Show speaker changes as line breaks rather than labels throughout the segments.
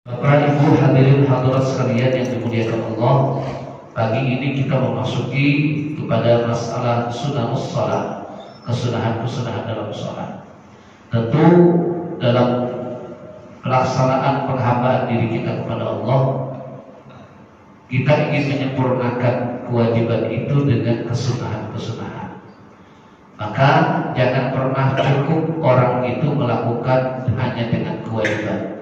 Bapak Ibu hadirin hadirat sekalian yang dimuliakan Allah, pagi ini kita memasuki kepada masalah sunnatus shalah, kesunahan-kesunahan dalam sholat. Tentu dalam pelaksanaan penghambaan diri kita kepada Allah, kita ingin menyempurnakan kewajiban itu dengan kesunahan-kesunahan. Maka jangan pernah cukup orang itu melakukan hanya dengan kewajiban.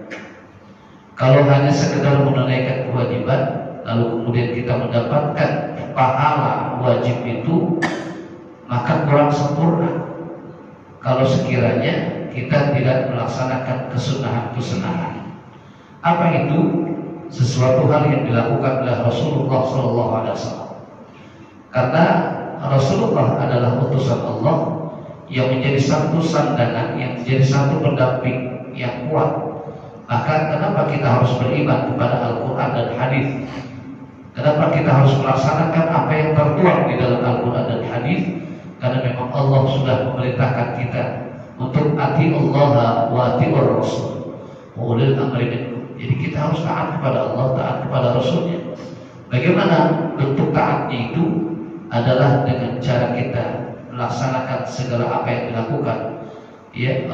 Kalau hanya sekedar menunaikan kewajiban, lalu kemudian kita mendapatkan pahala wajib itu, maka kurang sempurna. Kalau sekiranya kita tidak melaksanakan kesunahan-kesunahan, apa itu? Sesuatu hal yang dilakukan oleh Rasulullah SAW. Karena Rasulullah adalah utusan Allah yang menjadi satu sandaran, yang menjadi satu pendamping yang kuat. Maka kenapa kita harus beriman kepada Al-Quran dan Hadis? Kenapa kita harus melaksanakan apa yang tertuang di dalam Al-Quran dan Hadis? Karena memang Allah sudah memerintahkan kita untuk ati Allah wa atiur Rasul wa ulil amri minkum. Jadi kita harus taat kepada Allah, taat kepada Rasulnya. Bagaimana bentuk taatnya itu? Adalah dengan cara kita melaksanakan segala apa yang dilakukan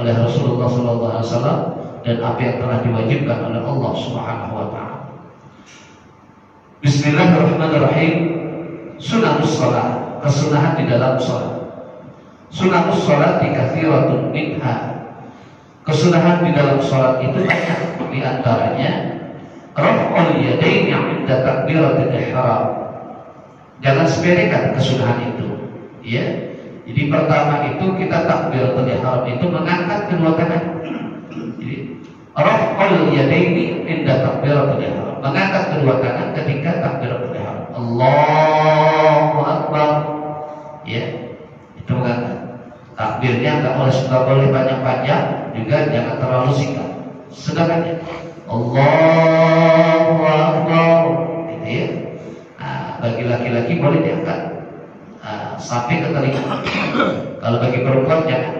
oleh Rasulullah SAW dan apa yang telah diwajibkan oleh Allah Subhanahu wa taala. Bismillahirrahmanirrahim. Sunnatus shalah, kesunahan di dalam salat. Sunnatus shalah katsiratun minha. Kesunahan di dalam salat itu banyak, di antaranya raf'ul yadaini 'inda takbiratul ihram. Jangan sepelekan kesunahan itu, ya. Jadi pertama itu kita takbiratul ihram itu mengangkat kedua tangan. Raf'ul yadaini inda takbiratul ihram, mengangkat kedua tangan ketika takbiratul ihram. Allahu akbar. Ya, itu mengangkat. Takbirnya enggak boleh panjang-panjang, juga jangan terlalu singkat. Sedangkan Allahu akbar, gitu ya. Nah, bagi laki-laki boleh diangkat sampai ke telinga. Kalau bagi perempuan jangan.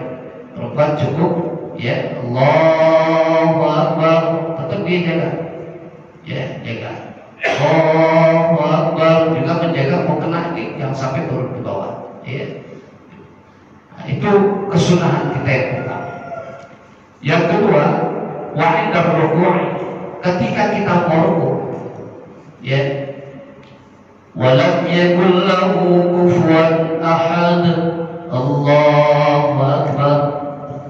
Perempuan cukup ya Allahu akbar, tetap dia jaga, ya jaga Allahu akbar, juga menjaga mau kena yang sampai turun ke bawah, ya. Nah, itu kesunahan kita yang pertama. Yang kedua, wa inda ruku', ketika kita mau ruku', ya, walam yakul lahu kufuwan ahad, Allahu akbar.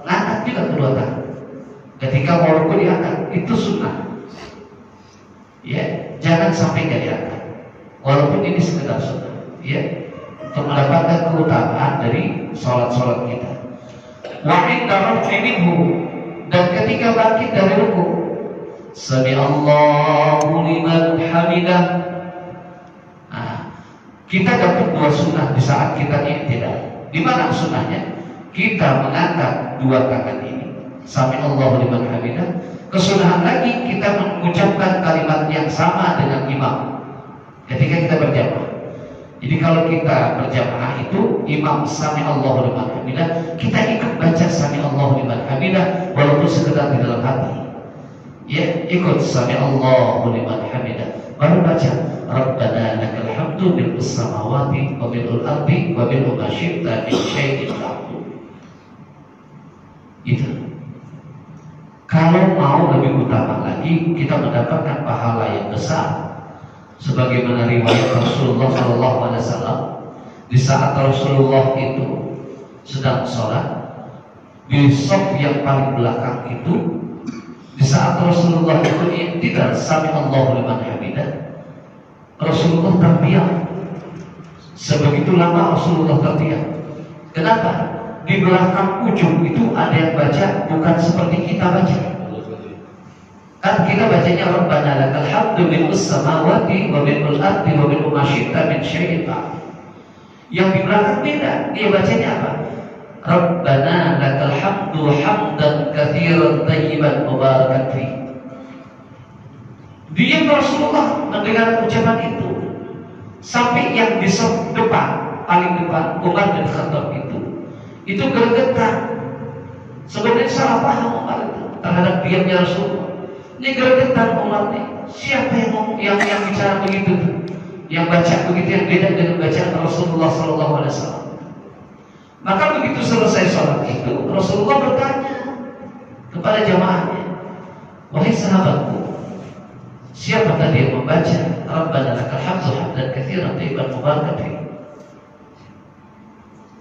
Angkat juga kedua tangan. Ketika mau rukuk diangkat, itu sunnah. Ya, jangan sampai nggak diangkat. Walaupun ini sekedar sunnah, ya, untuk mendapatkan keutamaan dari sholat-sholat kita. Wa inda raf'i minhu, dan ketika bangkit dari rukuk, sami Allahu liman hamidah. Nah, kita dapat dua sunnah di saat kita i'tidal. Di mana sunnahnya? Kita mengangkat dua tangan ini, sami Allahu liman hamidah. Kesunahan lagi kita mengucapkan kalimat yang sama dengan imam ketika kita berjamaah. Jadi kalau kita berjamaah itu imam sami Allahu liman hamidah, kita ikut baca sami Allahu liman hamidah walaupun sekedar di dalam hati. Ya, ikut sami Allahu liman hamidah. Baru baca Rabbana lakal hamdu bil samawati wa bil ardi wa bil ma syi'ta min syai'in ba'd. Itu. Kalau mau lebih utama lagi, kita mendapatkan pahala yang besar. Sebagaimana riwayat Rasulullah SAW, di saat Rasulullah itu sedang sholat, di shaf yang paling belakang itu, di saat Rasulullah itu tidak sami Allahu liman hamidah, Rasulullah terdiam. Sebegitu lama Rasulullah terdiam. Kenapa? Di belakang ujung itu ada yang baca bukan seperti kita baca. Kan kita bacanya Rabbana lakal hamdu mil'us samawati wa mil'ul ardi wa mil'u ma syi'ta min syai'in ba'd. Yang di belakang beda, dia bacanya apa? Rabbana lakal hamdu hamdan katsiran thayyiban mubarakan fi. Dia Rasulullah mendengar ucapan itu sampai yang di depan, paling depan Umar bin Khattab itu gergetan. Sebenarnya salah paham Umar itu terhadap diamnya Rasulullah. Ini gregetan umat nih. Siapa yang bicara begitu? Yang baca begitu yang beda dengan bacaan Rasulullah SAW. Maka begitu selesai sholat itu, Rasulullah bertanya kepada jamaahnya, wahai sahabatku, siapa tadi yang membaca Rabbana lakal hamdu hamdan katsiran thayyiban mubarakan fihi?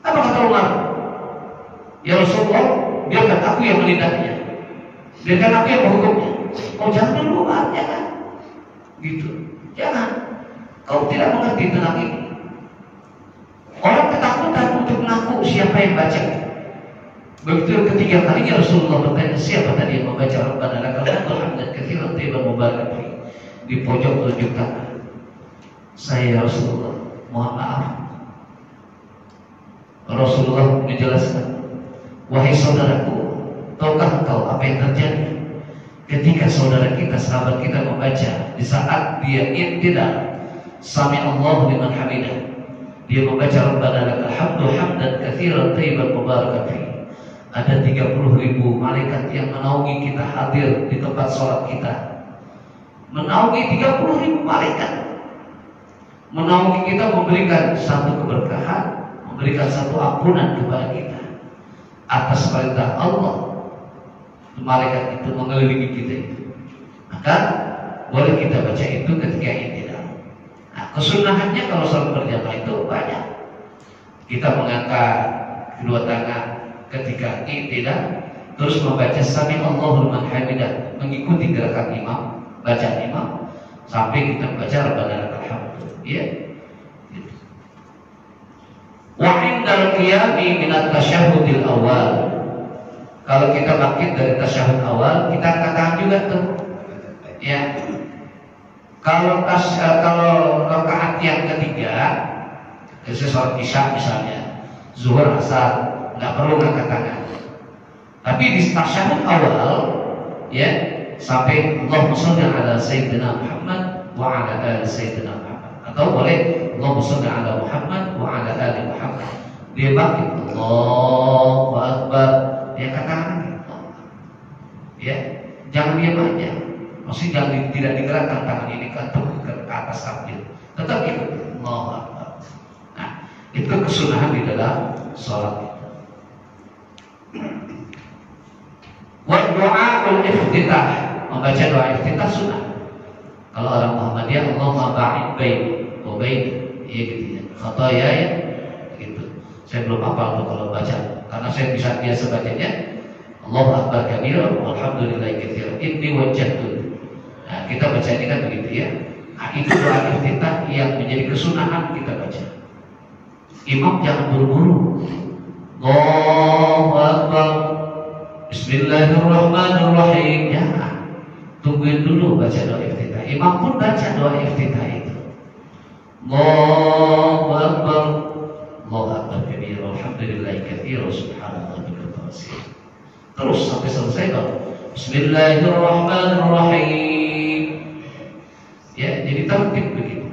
Apa kata Umar? Ya Rasulullah, biarkan aku yang menindaknya, biarkan aku yang menghukumnya. Oh jangan dulu Umar, jangan gitu, jangan. Kau tidak mengerti tentang ini. Orang ketakutan untuk mengaku siapa yang baca. Begitu ketiga kalinya Rasulullah bertanya, siapa tadi yang membaca Rabbana lakal hamdu hamdan katsiran thayyiban mubarakan fihi? Di pojok tunjuk tangan, saya Rasulullah, mohon maaf. Rasulullah menjelaskan, wahai saudaraku, tahukah engkau apa yang terjadi ketika saudara kita, sahabat kita membaca di saat dia iktidal, sami Allahu liman hamidah, dia membaca Rabbana lakal hamdu hamdan katsiran thayyiban mubarakan fihi. Ada 30.000 malaikat yang menaungi kita hadir di tempat sholat kita. Menaungi 30.000 malaikat, menaungi kita, memberikan satu keberkahan, memberikan satu ampunan kepada kita atas perintah Allah. Malaikat itu mengelilingi kita itu. Maka boleh kita baca itu ketika i'tidal. Nah, kesunahannya kalau sholat berjamaah itu banyak. Kita mengangkat kedua tangan ketika i'tidal, terus membaca sami Allahu liman hamidah, mengikuti gerakan imam, bacaan imam, sampai kita baca Rabbana lakal hamdu. Ya. Wa indal qiyami min at-tasyahhudil awal. Kalau kita bangkit dari tasyahud awal, kita angkat tangan juga tuh. Ya. Kalau rakaat yang ketiga, sholat isya misalnya, zuhur, asar, nggak perlu angkat tangan. Tapi di tasyahud awal, ya, sampai Allahumma shalli ala sayyidina Muhammad wa ala ali sayyidina Muhammad, atau boleh Allahumma shalli ala Muhammad wa ala ali Muhammad. Dia bangkit, Allahu Akbar, dia katakan, ya, jangan diam aja. Maksudnya jangan tidak digerakkan tangan ini ke atas sambil, tetap ikut Allahu Akbar. Nah, itu kesunahan di dalam sholat. Wa du'aul iftitah, membaca doa iftitah sunnah. Kalau orang Muhammadiyah, Allahumma ba'id baini wa baini, ya gitu ya, khataya ya, gitu. Saya belum hafal kalau baca, karena saya bisa biasa bacanya Allahu Akbar kabira walhamdulillahi katsiran inni wajjahtu. Nah, kita baca ini kan begitu ya. Nah, itu doa iftitah yang menjadi kesunahan kita baca. Imam jangan buru-buru. Allahu Akbar, Bismillahirrahmanirrahim. Jangan, tungguin dulu baca doa iftitah. Imam pun baca doa iftitah itu. Allahu Akbar, Allahu Akbar kabira walhamdulillahi katsiran subhanallah wa bihamdihi. Terus sampai selesai baru Bismillahirrahmanirrahim. Ya, jadi tertib begitu.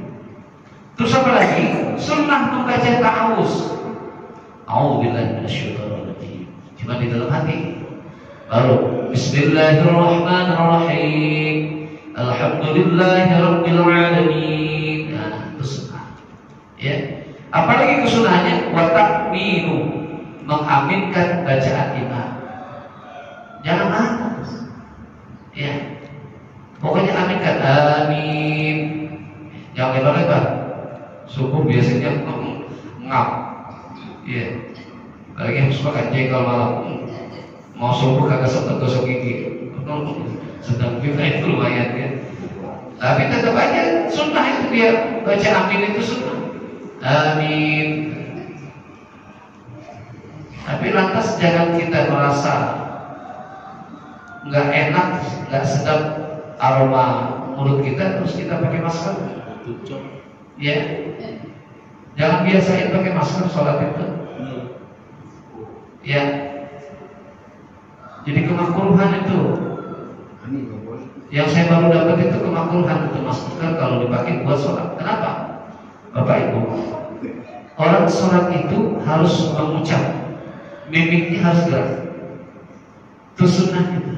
Terus apa lagi? Sunnah membaca ta'awuz. A'udzubillahi minasyaitonir rajim. Cuma di dalam hati. Baru Bismillahirrahmanirrahim. Alhamdulillahirabbil alamin. Nah, itu sunnah. Ya. Apalagi kesunahannya wa ta'minu, mengaminkan bacaan imam. Jangan nangis. Ya. Pokoknya aminkan, amin. Jangan lebar-lebar. Subuh biasanya ngap. Ya. Lagi yang suka jengkol malam. Mau subuh kagak sempat gosok gigi. Sedang kita itu lumayan ya. Tapi tetap aja sunnah itu dia baca amin itu sunnah. Amin. Tapi lantas jangan kita merasa nggak enak, nggak sedap aroma mulut kita, terus kita pakai masker. Ya, jangan biasain pakai masker sholat itu. Ya, jadi kemakruhan itu. Yang saya baru dapat itu kemakruhan itu masker kalau dipakai buat sholat. Kenapa? Bapak Ibu, orang sholat itu harus mengucap, mimiknya harus gerak. Itu sunnah itu.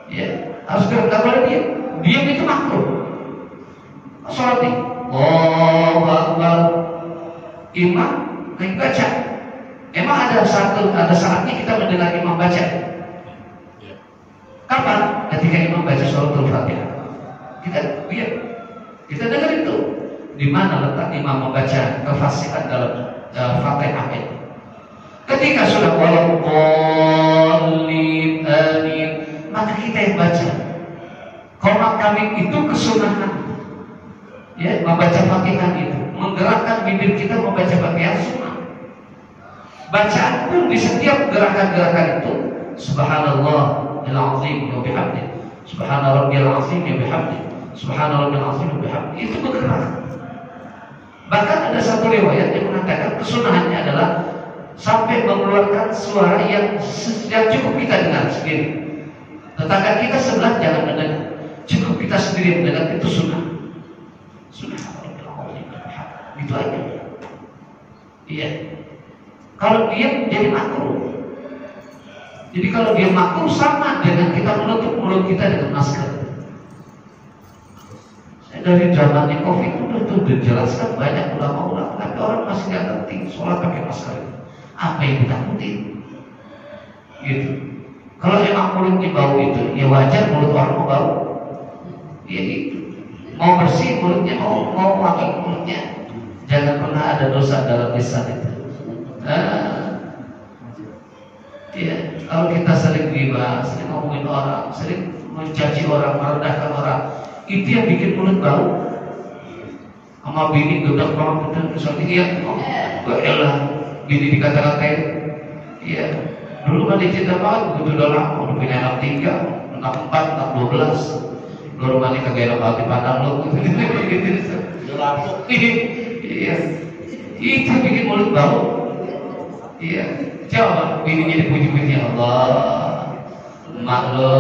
Ya, Harus gerak, nggak boleh diam. Diam itu makruh. Sholat nih, Allahu Akbar, imam lagi baca. Emang ada saatnya kita mendengar imam baca? Kapan? Ketika imam baca suratul Fatihah. Kita dengar itu. Di mana letak imam membaca kefasihan dalam Fatihah itu? Ketika sudah walaupun amin, maka kita yang baca. Qomat kami itu kesunahan, ya, membaca Fatihah itu menggerakkan bibir kita membaca Fatihah sunnah. Bacaan pun di setiap gerakan-gerakan itu, Subhanallahil azim wa bihamdihi, Subhana rabbiyal azim wa bihamdihi, Subhana rabbiyal azim wa bihamdihi, itu bergerak. Bahkan ada satu riwayat yang mengatakan kesunahannya adalah sampai mengeluarkan suara yang cukup kita dengar sendiri. Tetangga kita sebelah jangan mendengar, cukup kita sendiri mendengar, itu sunnah. Sunnah itu aja. Iya. Kalau diam jadi makruh. Jadi kalau dia makruh sama dengan kita menutup mulut kita dengan masker. Dari zamannya COVID itu dijelaskan banyak ulama-ulama, tapi orang masih nggak ngerti sholat pakai masker. Apa yang ditakuti? Gitu. Kalau emang mulutnya bau itu, ya wajar mulut orang mau bau. Ya gitu. Mau bersih mulutnya, mau wangi mulutnya. Jangan pernah ada dosa dalam lisan itu. Ya, kalau kita sering ghibah, sering ngomongin orang, sering mencaci orang, merendahkan orang, itu yang bikin mulut bau. Sama bini gedak banget dan misalnya iya, elah bini dikata-katain. Iya, dulu kan dicinta banget, begitu udah lama, udah punya anak 3, anak 4, anak 12. Baru mandi kagak enak banget dipandang lo, gitu. Iya, itu bikin mulut bau. Iya, coba bininya dipuji-puji, Allah, emak lo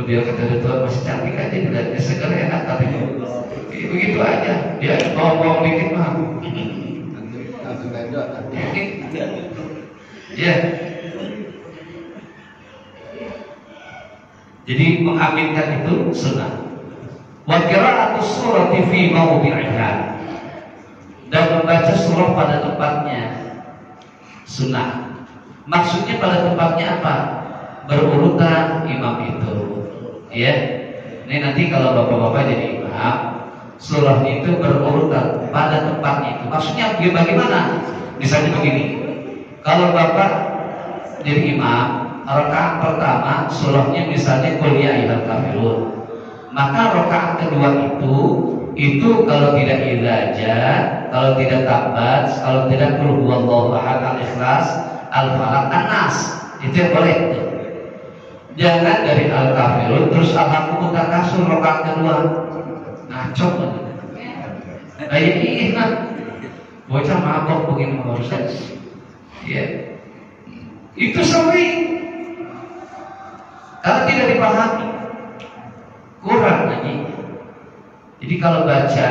biar kata Tuhan masih cantik aja, tidak segar enak tapi begitu aja, dia bawang-bawang dikit mah. Ya. Jadi mengaminkan itu sunnah. Wa qira'atus surati fi mawdi'iha, dan membaca surah pada tempatnya sunnah. Maksudnya pada tempatnya apa? Berurutan imam itu. Ya. Ini nanti kalau bapak-bapak jadi imam, surahnya itu berurutan pada tempatnya itu. Maksudnya bagaimana? Misalnya begini. Kalau bapak jadi imam, rakaat pertama surahnya misalnya Qul ya ayyuhal kafirun, maka rakaat kedua itu kalau tidak idza, kalau tidak tabat, kalau tidak qul huwallahu ahad, al-ikhlas, al-falaq, an-nas, itu yang boleh. Jangan dari al-kafirun terus al-haqqu takasur rakaat kedua. Ngaco kan. Kayak ini kan. Bocah mabok begini harusnya. Ya. Itu sering. Karena tidak dipahami, kurang lagi. Jadi kalau baca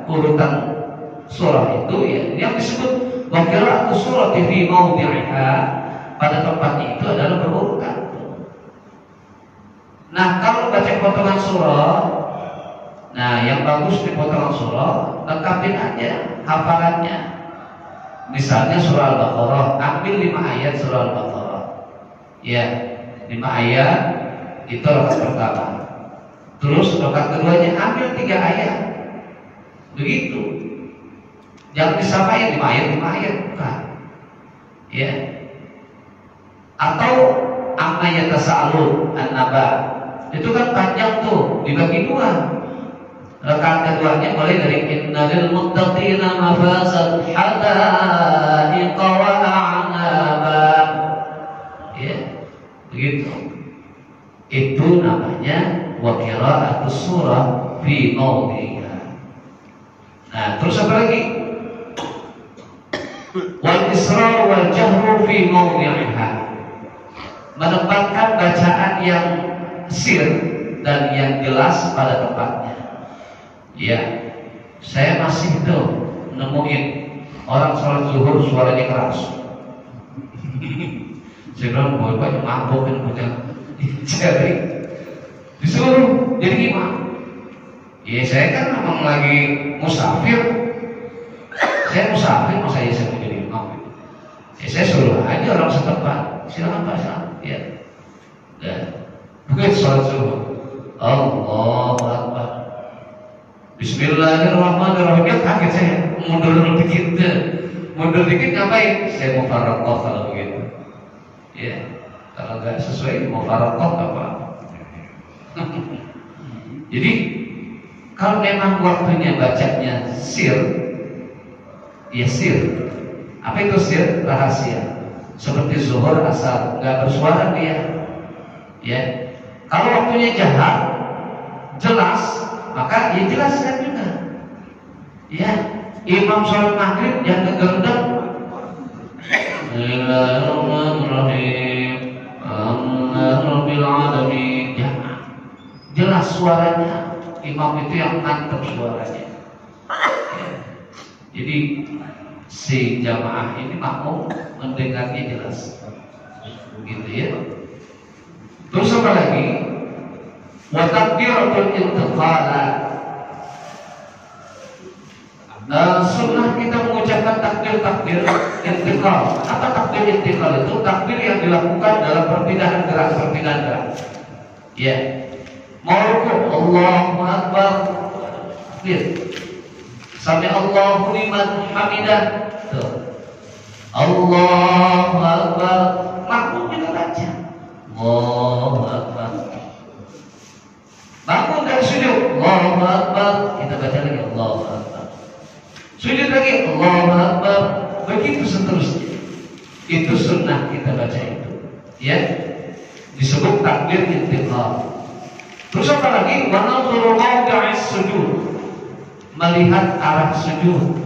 urutan surah itu, ya yang disebut wa qira'atus surati fi mawdi'iha, pada tempatnya itu adalah berurutan. Nah, kalau baca potongan surah, nah yang bagus di potongan surah, lengkapin aja hafalannya. Misalnya surah Al-Baqarah, ambil 5 ayat surah Al-Baqarah. Ya, 5 ayat itu rakaat pertama. Terus rakaat keduanya ambil 3 ayat. Begitu. Jangan disamain 5 ayat, bukan. Ya. Atau amma yatasaalun an-naba. Itu kan panjang tuh, dibagi 2. Rakaat keduanya mulai dari innal muttaqina mafazat hadaiqa wa a'naba. Ya, begitu. Itu namanya wa qira'atus surah fi mawdi'iha. Nah, terus apa lagi? Wal israr wal jahru fi mawdi'iha. Menempatkan bacaan yang sir dan yang jelas pada tempatnya. Ya, saya masih tuh nemuin orang sholat zuhur suaranya keras. Saya bilang, boy, mabuk kan bocah. Jadi disuruh jadi imam. Ya saya kan memang lagi musafir. Saya musafir, masa ya saya mau jadi imam? Ya saya suruh aja orang setempat. Silakan Pak, silakan. Ya. Begitu sholat zuhur. Allahu Akbar. Bismillahirrahmanirrahim. Ya kaget saya. Mundur dikit. Mundur dikit ngapain? Saya mau faraqah kalau begitu. Ya. Kalau nggak sesuai mau faraqah apa? Jadi kalau memang waktunya bacanya sir, ya sir. Apa itu sir? Rahasia. Seperti zuhur asar, nggak bersuara dia. Ya. Kalau waktunya jahat, jelas, maka ya jelaskan juga. Ya. Imam sholat maghrib yang kegendam. Bismillahirrahmanirrahim. Alhamdulillahirabbil alamin. Jelas suaranya. Imam itu yang mantap suaranya. Ya. Jadi si jamaah ini makmum mendengarnya jelas. Gitu ya. Terus apa lagi? Wa takbiratul intiqala. Sunnah kita mengucapkan takbir intiqal. Apa takbir intiqal itu? Takbir yang dilakukan dalam perpindahan gerak. Ya. Mau rukuk, Allahu Akbar. Takbir. Sami Allahu liman hamidah. Tuh. Allahu Akbar. Makmum juga baca. Allahu Akbar. Bangun dari sujud, Allahu Akbar. Kita baca lagi Allahu Akbar. Sujud lagi, Allahu Akbar. Begitu seterusnya. Itu sunnah kita baca itu. Ya. Disebut takbir intiqal. Terus apa lagi? Wa nadhuru mawdi'is sujud. Melihat arah sujud.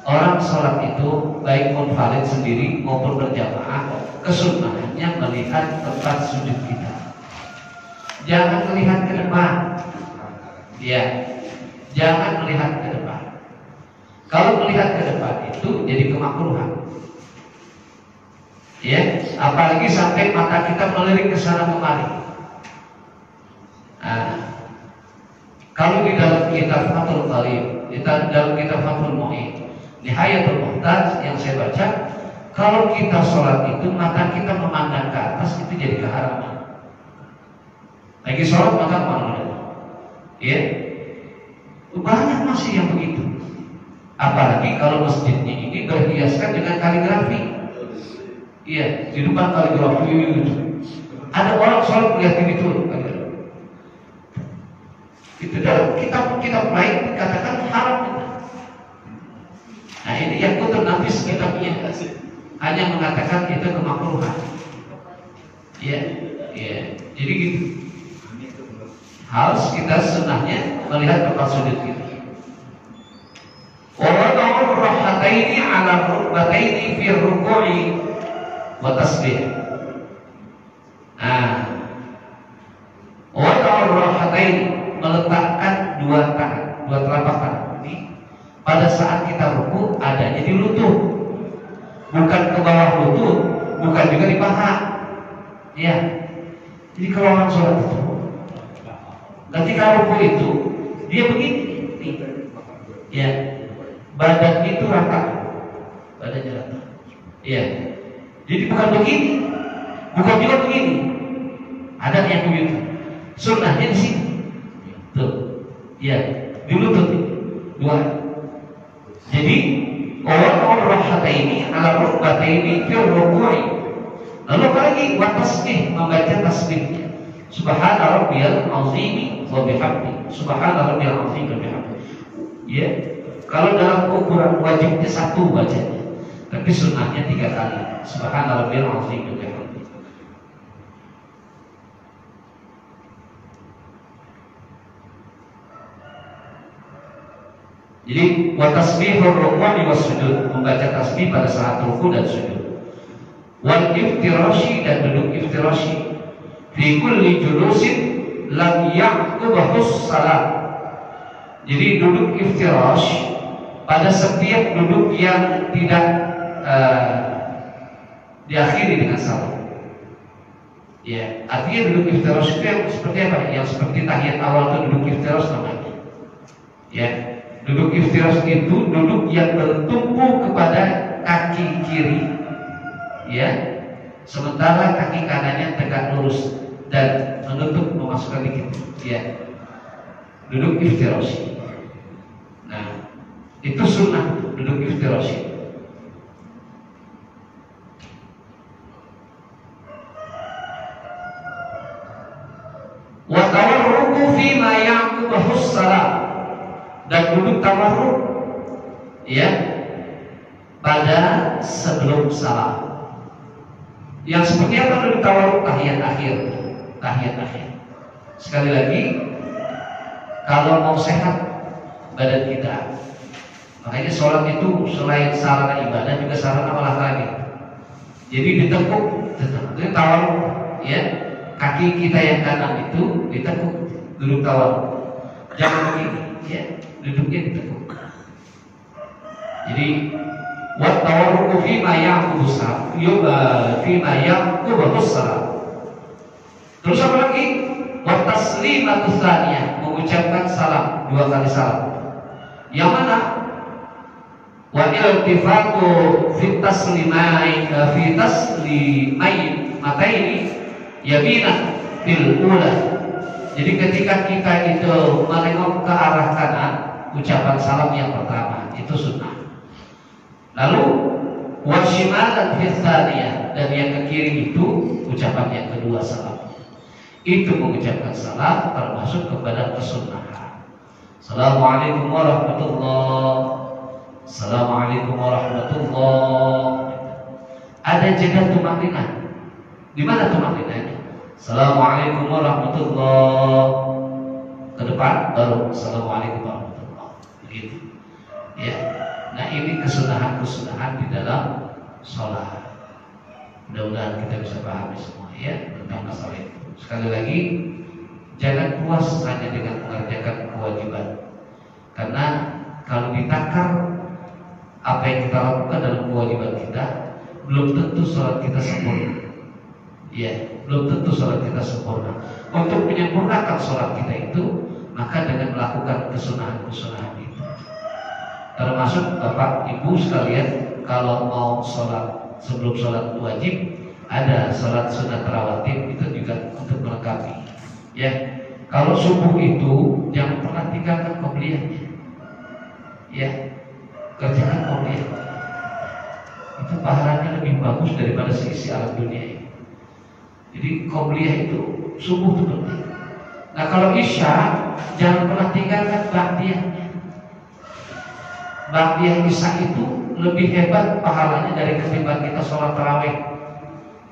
Orang sholat itu baik munfarid sendiri maupun berjamaah, kesunnahannya melihat tempat sujud kita. Jangan melihat ke depan. Ya. Jangan melihat ke depan. Kalau melihat ke depan itu jadi kemakruhan. Ya, apalagi sampai mata kita melirik ke sana kemari. Nah, kalau di dalam kitab Fathul Qarib, di dalam kitab Fathul Mu'in, Nihayatul Muhtaj yang saya baca, kalau kita sholat itu mata kita memandang ke atas itu jadi keharaman. Lagi sholat mata kemana? Ya, banyak masih yang begitu. Apalagi kalau masjidnya ini berhiaskan dengan kaligrafi. Iya, di depan kaligrafi gitu. Ada orang sholat melihat ini tuh. Itu dalam kitab lain dikatakan haram itu. Nah ini yang kutub nafis kitabnya hanya mengatakan itu kemakruhan. Iya, iya. Jadi gitu. Harus kita sunnahnya melihat tempat sujud kita. Wa wada'u rahataini 'ala rukbataini fi ruku'i wa tasbih. Nah, wada'u rahataini, meletakkan dua telapak tangan ini pada saat kita ruku adanya di lutut, bukan ke bawah lutut, bukan juga di paha. Ya. Jadi kalau orang sholat itu, ketika ruku itu dia begini, nih. Ya. Badan itu rata, badannya rata. Iya. Jadi bukan begini, bukan juga begini. Ada yang begitu. Sunnahnya di sini. Tuh, ya, di lutut dua. Jadi orang rahataini ala rukbataini fi ruku'i. Lalu apalagi wa tasbih, membaca tasbihnya. Subhana rabbiyal azim wa bihamdi. Subhana rabbiyal azim wa bihamdi. Ya. Kalau dalam ukuran wajibnya satu bacanya, tapi sunnahnya 3 kali. Subhana rabbiyal azim wa bihamdi. Jadi wa tasbihur ruku'i was sujud, membaca tasbih pada saat ruku dan sujud. Wal iftirashi, dan duduk iftirashi. Fi kulli julusin lam ya'qubahus salat. Jadi duduk iftirash pada setiap duduk yang tidak diakhiri dengan salam. Ya, artinya duduk iftirosh itu yang seperti apa? Yang seperti tahiyat awal itu duduk iftirosh namanya. Ya, duduk iftirosh itu duduk yang bertumpu kepada kaki kiri, ya, sementara kaki kanannya tegak lurus dan menutup memasukkan dikit, ya, duduk iftirosh. Nah, itu sunnah duduk iftirosh. Wa tawarruku fi ma ya'qubahu shalah, dan duduk tawarruk, ya, pada sebelum salam. Yang seperti apa duduk tawarruk? Tahiyat akhir. Tahiyat akhir. Sekali lagi, kalau mau sehat badan kita, makanya sholat itu selain sarana ibadah juga sarana olahraga. Jadi ditekuk, itu tawarruk, ya. Kaki kita yang kanan itu ditekuk, duduk tawarruk. Jangan begini, ya, duduknya ditekuk. Jadi wat tawarruku fi ma ya'qubu salam. Terus apa lagi? Wat taslimatu tsaniyah, mengucapkan salam, 2 kali salam. Yang mana? Wa iltifatu fi taslimain mata ini yaminan fil ula. Jadi ketika kita itu menengok ke arah kanan, ucapan salam yang pertama itu sunnah. Lalu wasyimalan fil tsaniyah, dan yang ke kiri itu ucapan yang kedua salam. Itu mengucapkan salam termasuk kepada kesunnahan. Assalamualaikum warahmatullahi. Assalamualaikum warahmatullahi. Ada jeda tumakninah. Di mana tumakninahnya? Assalamualaikum warahmatullahi. Ke depan baru Assalamualaikum warahmatullahi. Begitu. Ya. Nah, ini kesunahan-kesunahan di dalam sholat. Mudah-mudahan kita bisa pahami semua, ya, tentang masalah itu. Sekali lagi, jangan puas hanya dengan mengerjakan kewajiban. Karena kalau ditakar apa yang kita lakukan dalam kewajiban kita, belum tentu sholat kita sempurna. Ya, belum tentu sholat kita sempurna. Untuk menyempurnakan sholat kita itu, maka dengan melakukan kesunahan-kesunahan itu. Termasuk Bapak Ibu sekalian, kalau mau sholat sebelum sholat wajib, ada sholat sunat rawatib, itu juga untuk melengkapi. Ya, kalau subuh itu jangan pernah tinggalkan qobliyahnya. Ya, kerjakan qobliyah. Itu pahalanya lebih bagus daripada seisi alam dunia ini. Jadi qobliyah itu subuh itu penting. Nah, kalau isya jangan pernah tinggalkan ba'diyahnya. Ba'diyah isya itu lebih hebat pahalanya dari ketimbang kita sholat tarawih.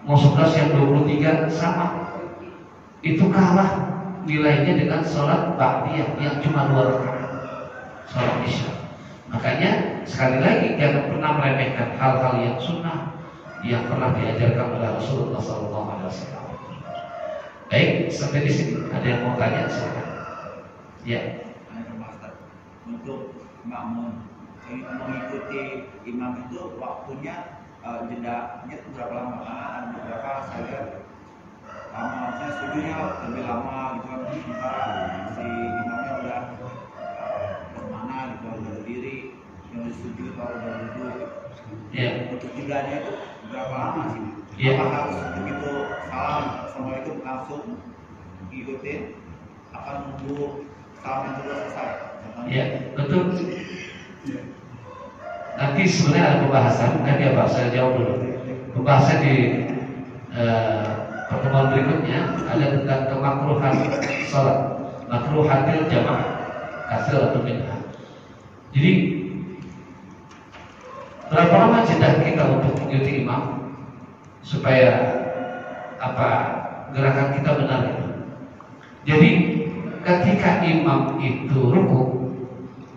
Mau 11 yang 23 sama. Itu kalah nilainya dengan sholat ba'diyah yang cuma 2 rakaat sholat isya. Makanya sekali lagi jangan pernah meremehkan hal-hal yang sunnah yang pernah diajarkan oleh Rasulullah SAW. Baik, sampai di sini ada yang mau tanya silakan. Ya.
Untuk makmum mengikuti imam itu waktunya jedanya itu berapa lama? Ada beberapa saya lama, maksudnya sujudnya lebih lama gitu kan, sementara si imamnya udah kemana gitu, udah berdiri, yang sujud atau udah duduk.
Ya.
Untuk jedanya itu berapa lama sih?
Ya.
Apa harus begitu salam assalamualaikum langsung ikutin, akan nunggu salam yang kedua selesai?
Ya, betul. Nanti sebenarnya ada pembahasan, nanti apa? Saya jawab dulu. Pembahasan di pertemuan berikutnya ada tentang kemakruhan salat, makruhatil jamaah, kasir atau bid'ah. Jadi berapa lama jeda kita untuk mengikuti imam supaya apa gerakan kita benar itu? Jadi ketika imam itu ruku,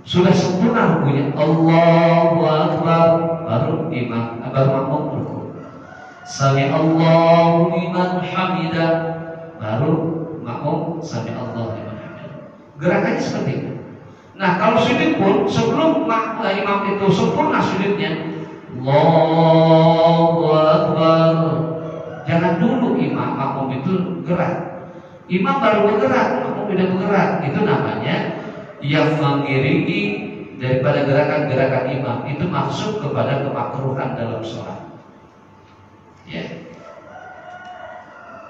sudah sempurna rukunya, Allahu Akbar, baru makmum ruku. Sami Allahu liman hamidah, baru makmum sami Allahu liman hamidah. Gerakannya seperti itu. Nah, kalau sujud pun sebelum imam itu sempurna sujudnya, Allahu Akbar, Jangan dulu imam makmum itu gerak. Imam baru bergerak, makmum tidak bergerak. Itu namanya yang mengiringi daripada gerakan-gerakan imam itu masuk kepada kemakruhan dalam sholat. Ya,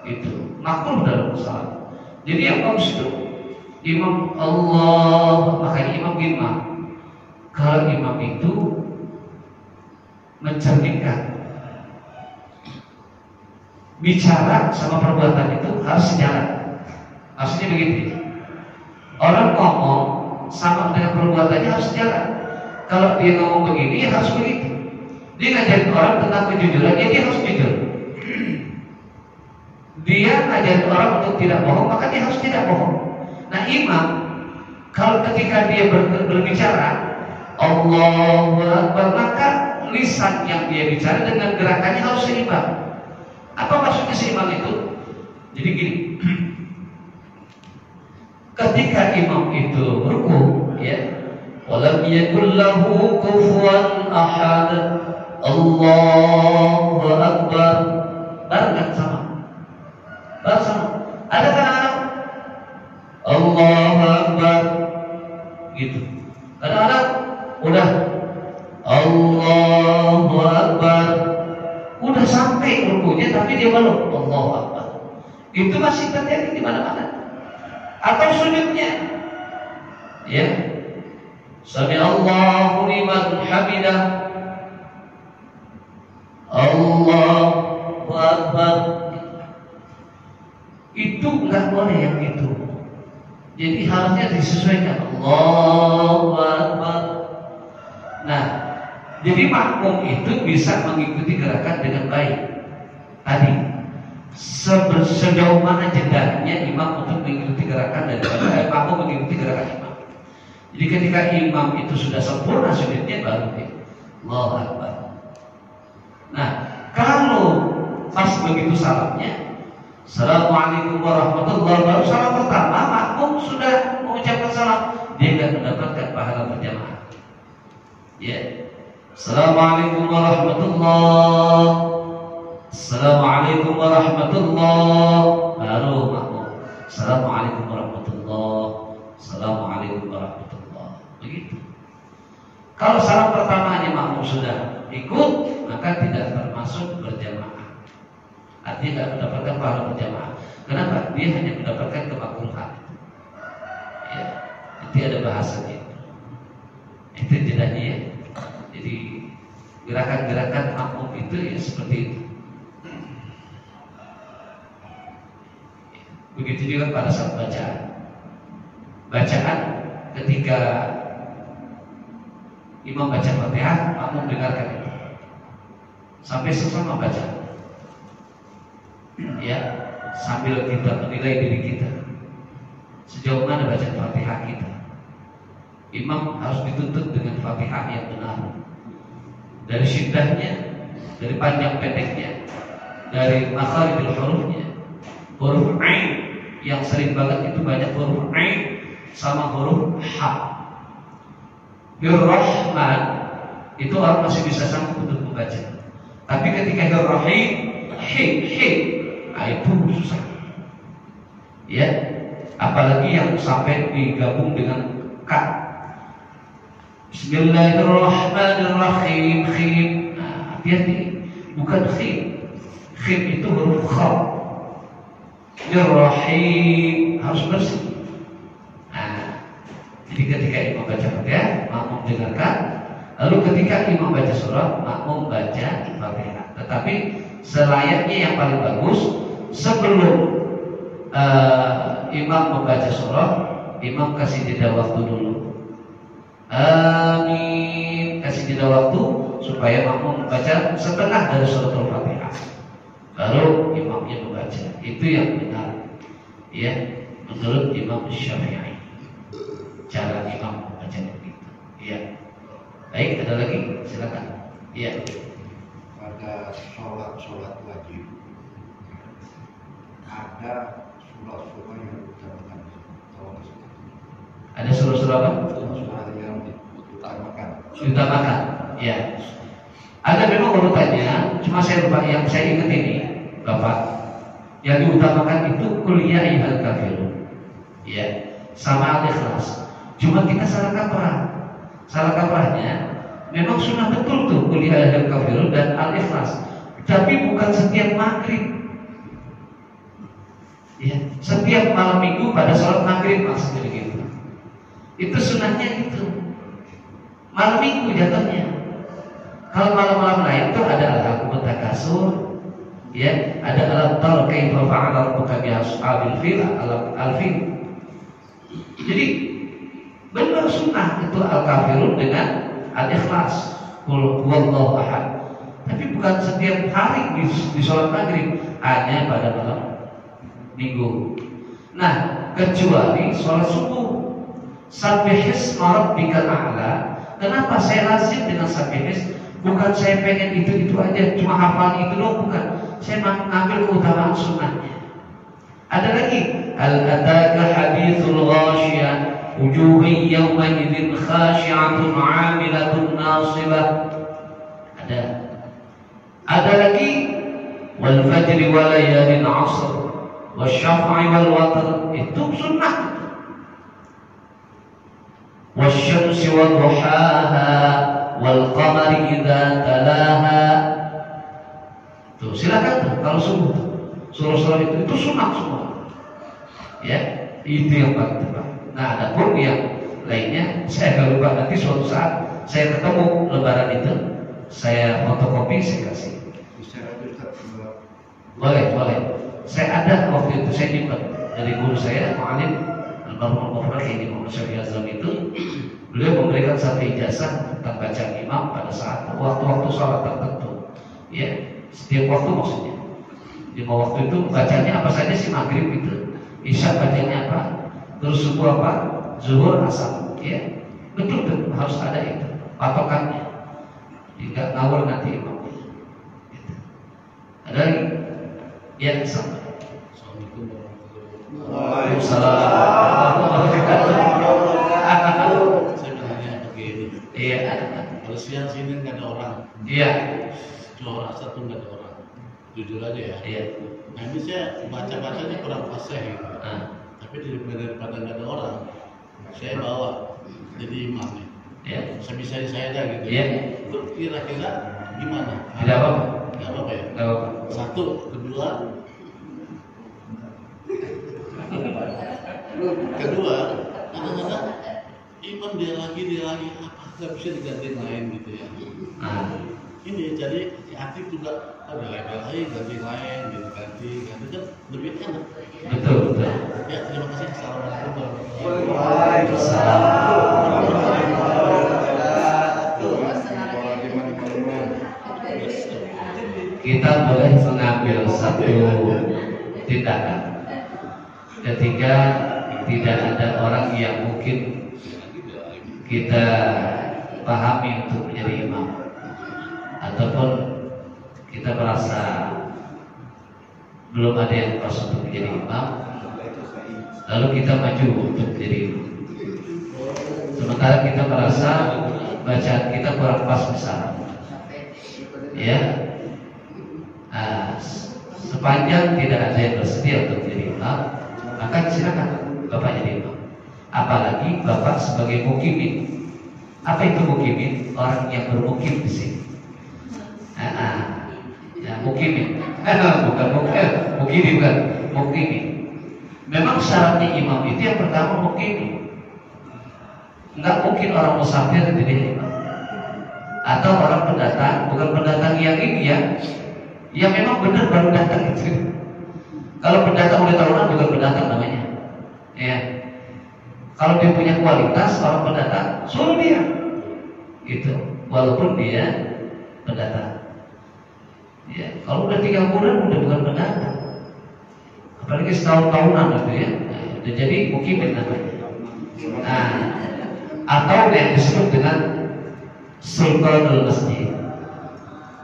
itu makruh dalam sholat. Jadi yang bagus itu imam Allah, makanya imam. Kalau imam itu mencerminkan bicara sama perbuatan itu harus sejalan. Maksudnya begitu. Orang ngomong sama dengan perbuatannya harus sejalan. Kalau dia ngomong begini harus begitu. Dia ngajarin orang tentang kejujuran, ya dia harus jujur. Dia ngajarin orang untuk tidak bohong, maka dia harus tidak bohong. Nah imam, kalau ketika dia berbicara Allahu Akbar, maka lisan yang dia bicara dengan gerakannya harus seimbang. Apa maksudnya seimbang itu? Jadi gini, ketika imam itu ruku, ya, walam yakul lahu kufuwan ahad, Allahu Akbar, barengan sama. Ada kadang-kadang Allahu Akbar gitu. Kadang-kadang udah Allahu Akbar, udah sampai rukunya tapi dia belum Allahu Akbar. Itu masih terjadi di mana-mana. Atau sujudnya, ya, Sami Allahu liman hamidah, Allahu Akbar. Itu nggak boleh yang itu. Jadi harusnya disesuaikan Allahu Akbar. Nah, jadi makmum itu bisa mengikuti gerakan dengan baik. Tadi sejauh mana jedanya imam untuk mengikuti gerakan daripada makmum mengikuti gerakan imam. Jadi ketika imam itu sudah sempurna sujudnya baru dia Allahu Akbar. Nah, kalau pas begitu salamnya Assalamualaikum warahmatullahi wabarakatuh, salam pertama makmum sudah mengucapkan salam, dia akan mendapatkan pahala berjamaah. Ya, Assalamualaikum warahmatullahi, Assalamualaikum warahmatullahi, baru makmum Assalamualaikum warahmatullahi, Assalamualaikum warahmatullahi. Begitu. Kalau salam pertamanya makmum sudah ikut, maka tidak termasuk berjamaah. Artinya tidak mendapatkan pahala berjamaah. Kenapa? Dia hanya mendapatkan kemakruhan. Ya, nanti ada bahasanya. Itu jedanya ya. Jadi gerakan-gerakan makmum itu ya seperti itu. Begitu juga pada saat bacaan. Bacaan ketika imam baca Fatihah, makmum dengarkan itu sampai selesai membaca. Ya, sambil kita menilai diri kita sejauh mana baca Fatihah kita. Imam harus dituntut dengan Fatihah yang benar, dari syiddahnya, dari panjang pendeknya, dari makharijul hurufnya. Huruf ain yang sering banget itu banyak huruf ain sama huruf ha. Ar-Rahman itu orang masih bisa sanggup untuk membaca. Tapi ketika Ar-Rahim, itu susah. Ya, apalagi yang sampai digabung dengan ka. Bismillahirrahmanirrahim. Nah, hati-hati, bukan khim. Khim itu huruf kha. Ar-Rahim harus bersih. Nah, jadi ketika imam baca Fatihah, makmum dengarkan. Lalu ketika imam baca surah, makmum baca Fatihah. Tetapi selayaknya yang paling bagus sebelum imam membaca surah, imam kasih jeda waktu dulu. Amin, kasih jeda waktu supaya makmum membaca setengah dari suratul Fatihah. Baru imamnya membaca. Itu yang benar. Ya, menurut Imam Syafi'i. Cara imam membaca begitu. Ya. Baik, ada lagi? Silakan. Ya.
Pada sholat wajib ada surah-surah yang diutamakan.
Ada surah-surah apa?
Surah yang diutamakan.
Diutamakan, ya. Ada memang urutannya, cuma saya lupa yang saya ingat ini. Bapak. Yang diutamakan itu kuliah ayyuhal kafirun. Ya, sama al-ikhlas. Cuma kita salah kaprah. Salah kaprahnya memang sunnah betul tuh kuliah ayyuhal kafirun dan al-ikhlas. Tapi bukan setiap maghrib. Ya, setiap malam minggu pada sholat maghrib maksudnya begitu. Itu sunnahnya itu. Malam minggu jatuhnya. Kalau malam-malam lain itu ada al-hakumut takasur, ya, ada al-tar kaifa fa'ala rabbuka bi ashabil fil al-fil. Jadi benar sunnah itu al-kafirun dengan al-ikhlas. Qul huwallahu ahad. Tapi bukan setiap hari di sholat maghrib, hanya pada malam minggu. Nah, kecuali sholat subuh. Sabbihis rabbikal a'la. Kenapa saya lazim dengan sabbihis? Bukan saya pengen itu aja, cuma hafal itu doang, bukan. Saya mengambil keutamaan sunnahnya. Ada lagi, hal ataka hadithul ghashiyah, wujuhun yawma idzin khashi'atun 'amilatun nasibah. Ada lagi, wal fajri wa layalin 'ashr, wasyaf'i wal watr. Itu sunnah. Wasyamsi wa duhaha wal qamari idza talaha. Tuh, silakan tuh kalau subuh tuh. Surah-surah itu sunnah semua. Ya, itu yang paling tepat. Nah, ada pun yang lainnya saya agak lupa, nanti suatu saat saya ketemu lebaran itu, saya fotokopi, saya kasih. Boleh. Saya ada waktu itu, saya nyimpan dari guru saya, Mu'alim Al-Marhum Al-Mufrad ini Muhammad Syafi'i Azlam itu. Beliau memberikan satu ijazah tentang bacaan imam pada saat waktu-waktu sholat tertentu. Ya, setiap waktu maksudnya. Di waktu itu bacanya apa saja sih, maghrib itu, isya bacanya apa, terus subuh apa, zuhur, asar. Ya, betul harus ada itu patokannya. Tidak ngawur nanti imam. Gitu. Ada lagi? Ya, sama. Waalaikumsalam.
Saya bertanya begini.
Iya.
Kalau siang sini nggak ada orang.
Iya.
Jual rasa tuh nggak ada orang. Jujur aja ya.
Iya.
Nah ini saya baca-bacanya kurang fasih gitu. Tapi daripada nggak ada orang, saya bawa jadi imam nih.
Iya.
Sebisa saya ada gitu.
Iya.
Itu kira-kira gimana?
Tidak apa-apa.
Nggak apa-apa ya.
Tidak apa-apa.
Satu, kedua, kadang-kadang imam dia lagi apa nggak bisa diganti lain gitu ya. Ini jadi aktif juga ada lain ganti lain gitu, ganti kan lebih enak.
Betul.
Ya, terima kasih. Assalamualaikum warahmatullahi
Waalaikumsalam. Kita boleh mengambil satu tindakan ketika tidak ada orang yang mungkin kita pahami untuk menjadi imam, ataupun kita merasa belum ada yang pas untuk menjadi imam, lalu kita maju untuk menjadi imam. Sementara kita merasa bacaan kita kurang pas misalnya, ya. Sepanjang tidak ada yang bersedia untuk menjadi imam, maka silakan Bapak jadi imam. Apalagi Bapak sebagai mukimin. Apa itu mukimin? Orang yang bermukim di sini. Ya, mukimin. Bukan mukimin, bukan mukimin. Memang syaratnya imam itu yang pertama mukimin. Enggak mungkin orang musafir jadi imam. Atau orang pendatang, bukan pendatang yang ini ya. Yang memang benar baru datang itu. Kalau pendatang udah tahunan bukan pendatang namanya. Ya. Kalau dia punya kualitas orang pendatang, suruh dia. Gitu. Walaupun dia pendatang. Ya. Kalau udah 3 bulan udah bukan pendatang. Apalagi setahun-tahunan gitu ya. Nah, udah jadi mukimin namanya. Nah, atau yang disebut dengan sultanul masjid.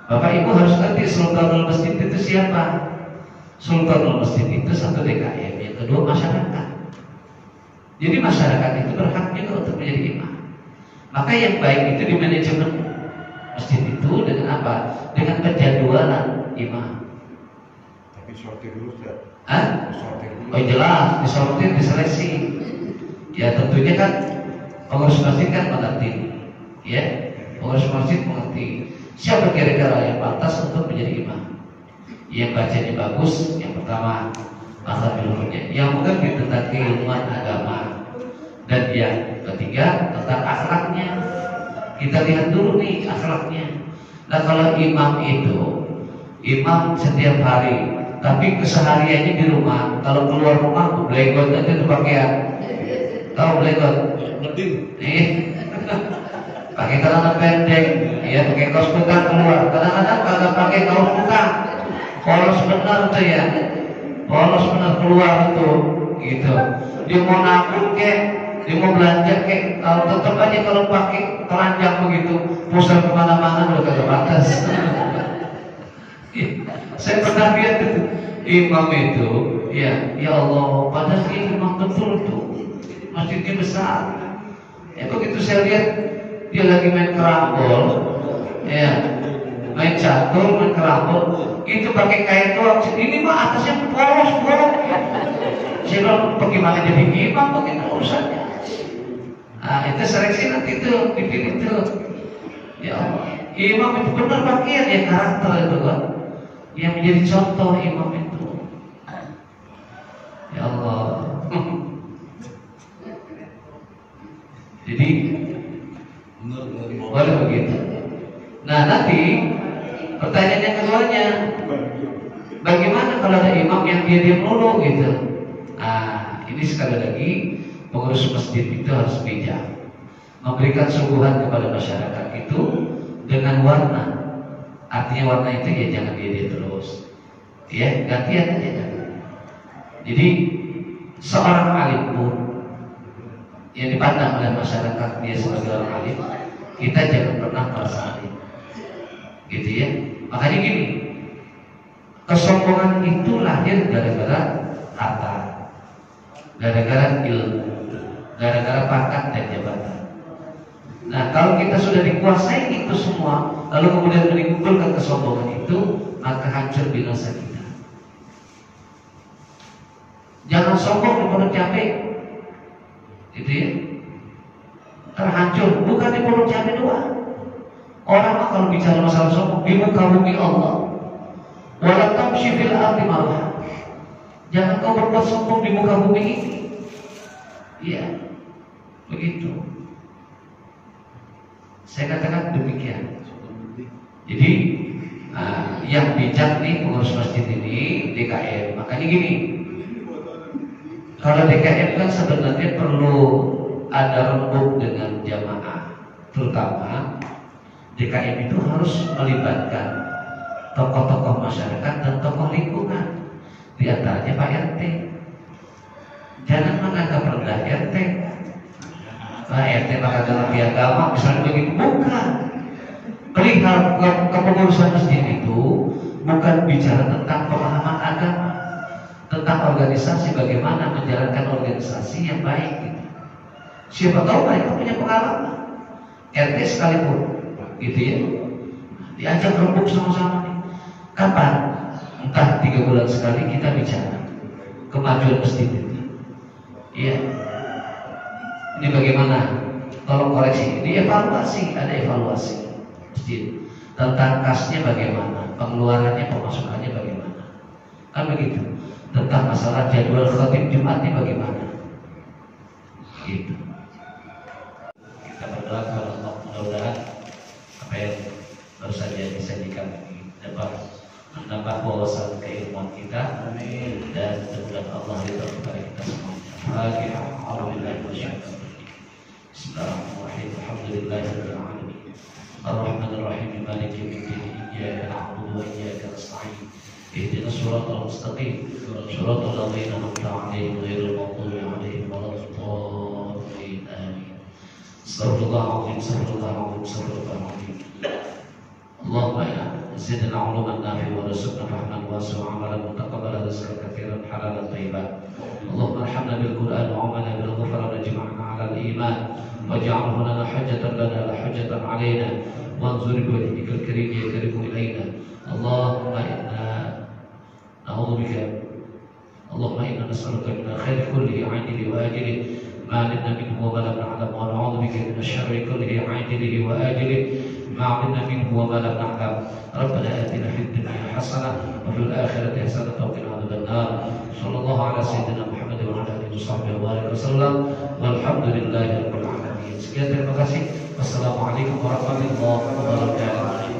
Bapak Ibu harus ngerti sultanul masjid itu siapa? Sultanul masjid itu satu DKM, yang kedua masyarakat. Jadi masyarakat itu berhak juga untuk menjadi imam. Maka yang baik itu di manajemen masjid itu dengan apa? Dengan penjadwalan imam.
disortir dulu Ustaz.
Hah?
Disortir dulu.
Oh jelas, disortir, diseleksi. Ya tentunya kan pengurus masjid kan mengerti, ya pengurus masjid mengerti siapa kira-kira yang pantas untuk menjadi imam. Yang bacanya bagus, yang pertama masa bilurnya, yang mengerti tentang keilmuan agama, dan yang ketiga tentang akhlaknya. Kita lihat dulu nih akhlaknya. Nah kalau imam itu imam setiap hari, tapi kesehariannya di rumah, kalau keluar rumah belegot aja tuh pakaian. Tahu belegot? Pakai celana pendek, ya pakai kaos kutang keluar. Kadang-kadang kagak pakai kaos kutang, polos benar tuh ya, polos benar keluar tuh, gitu. Dia mau nabung kek, dia mau belanja kek, kalau tetap aja kalau pakai telanjang begitu, pusat kemana-mana udah kagak batas. Saya pernah lihat itu imam itu, ya Allah, padahal dia imam betul tuh, masjidnya besar. Ya begitu saya lihat dia lagi main kerambol, ya main catur, main kerambol, itu pakai kain doang. Ini mah atasnya polos. Saya bilang bagaimana jadi imam begitu urusannya. Nah itu seleksi nanti itu dipilih itu. Ya Allah, imam itu benar pakaian ya, karakter itu kan, yang menjadi contoh imam itu. Ya Allah. Jadi boleh begitu. Nah nanti pertanyaan yang keduanya, bagaimana kalau ada imam yang dia diam dulu gitu? Nah ini sekali lagi pengurus masjid itu harus bijak, memberikan suguhan kepada masyarakat itu dengan warna. Artinya warna itu ya jangan dia terus, ya gantian aja. Jadi seorang alim pun yang dipandang oleh masyarakat dia sebagai orang alim, kita jangan pernah merasa alim, gitu ya. Makanya gini, kesombongan itu lahir gara-gara harta, gara-gara ilmu, gara-gara pangkat dan jabatan. Nah kalau kita sudah dikuasai itu semua, lalu kemudian menimbulkan kesombongan itu, maka hancur binasa kita. Jangan sombong di pondok cabe, gitu ya. Terhancur, bukan di pondok cabe doang. Orang kalau bicara masalah sombong di muka bumi Allah, wala tamshi fil ardi marha. Jangan kau berbuat sombong di muka bumi ini. Iya, begitu. Saya katakan demikian. Jadi yang bijak nih pengurus masjid ini DKM. Makanya gini, kalau DKM kan sebenarnya perlu ada rembuk dengan jamaah, terutama DKM itu harus melibatkan tokoh-tokoh masyarakat dan tokoh lingkungan, di antaranya Pak RT. Jangan menganggap rendah RT. Pak RT maka dalam agama misalnya begitu, bukan. Perihal kepengurusan masjid itu bukan bicara tentang pemahaman agama, tentang organisasi, bagaimana menjalankan organisasi yang baik gitu. Siapa tahu mereka punya pengalaman, RT sekalipun, gitu ya. Diajak rembuk sama-sama nih. Kapan? Entah 3 bulan sekali kita bicara kemajuan masjid itu. Iya. Ini bagaimana? Tolong koreksi. Ini evaluasi, ada evaluasi masjid tentang kasnya bagaimana, pengeluarannya, pemasukannya bagaimana. Kan begitu. Tentang masalah jadwal khatib Jumatnya bagaimana. Gitu. Kita berdoa kepada Allah, mudah-mudahan apa yang baru saja disajikan ini dapat menambah wawasan keilmuan kita. Amin. Dan mudah-mudahan Allah ridha kepada kita semuanya. Al-Fatihah. Bismillahirrahmanirrahim. Alhamdulillahirabbil alamin. Ar-Rahmanir Rahim. Maliki yaumiddin. Iyyaka na'budu wa iyyaka nasta'in. Ihdinas siratal mustaqim. Siratal ladzina an'amta 'alaihim ghairil maghdubi 'alaihim waladdallin. Amin. Astagfirullahaladzim, astagfirullahaladzim, astagfirullahaladzim. Allahumma zidna 'uluman nafi'an wa rizqna fahman wasi'an 'amalan mutaqabbalan rizqan katsiran halalan thayyiban. Allahumma arhamna bil Qur'an wa 'amalna bil ghufran waj'alna 'alal iman waj'alhu lana hujjatan lana la hujjatan 'alaina wanzur bi wajhikal karim ya karimu ilaina. Allahumma inna ونعوذ بك اللهم إنا نسألك من الخير كله عاجله وآجله ما علمنا منه وما لم نعلم ونعوذ بك من الشر كله عاجله وآجله ما علمنا منه وما لم نعلم ربنا آتنا في الدنيا حسنة وفي الآخرة حسنة وقنا عذاب النار صلى الله على سيدنا محمد وعلى آله وصحبه وسلم والحمد لله رب العالمين. Sekian, terima kasih. Wassalamualaikum warahmatullahi wabarakatuh.